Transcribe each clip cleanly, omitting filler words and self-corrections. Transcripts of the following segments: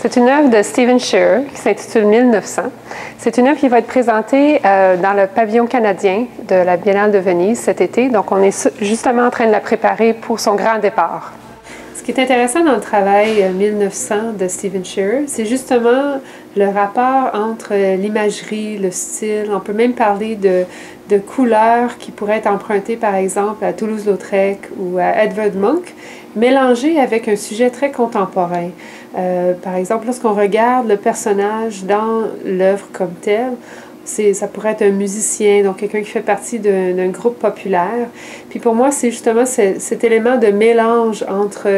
C'est une œuvre de Stephen Shearer qui s'intitule 1900. C'est une œuvre qui va être présentée dans le pavillon canadien de la Biennale de Venise cet été. Donc, on est justement en train de la préparer pour son grand départ. Ce qui est intéressant dans le travail 1900 de Stephen Shearer, c'est justement le rapport entre l'imagerie, le style. On peut même parler de couleurs qui pourraient être empruntées, par exemple, à Toulouse-Lautrec ou à Edvard Munch, mélangées avec un sujet très contemporain. Par exemple, lorsqu'on regarde le personnage dans l'œuvre comme telle, ça pourrait être un musicien, donc quelqu'un qui fait partie d'un groupe populaire. Puis pour moi, c'est justement cet élément de mélange entre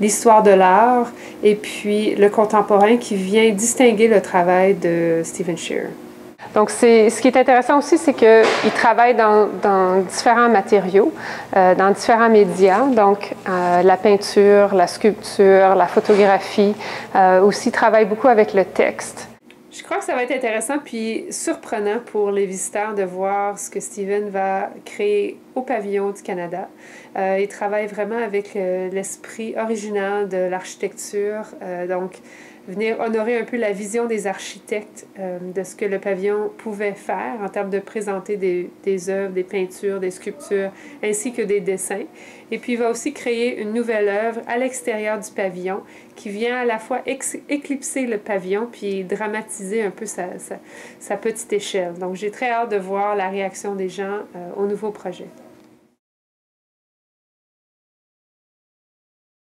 l'histoire de l'art et puis le contemporain qui vient distinguer le travail de Stephen Shearer. Donc, ce qui est intéressant aussi, c'est qu'il travaille dans différents matériaux, dans différents médias, donc la peinture, la sculpture, la photographie, aussi travaille beaucoup avec le texte. Je crois que ça va être intéressant puis surprenant pour les visiteurs de voir ce que Stephen va créer au pavillon du Canada. Il travaille vraiment avec l'esprit original de l'architecture, donc venir honorer un peu la vision des architectes de ce que le pavillon pouvait faire en termes de présenter des œuvres, des peintures, des sculptures, ainsi que des dessins. Et puis, il va aussi créer une nouvelle œuvre à l'extérieur du pavillon qui vient à la fois éclipser le pavillon puis dramatiser un peu sa petite échelle. Donc, j'ai très hâte de voir la réaction des gens au nouveau projet.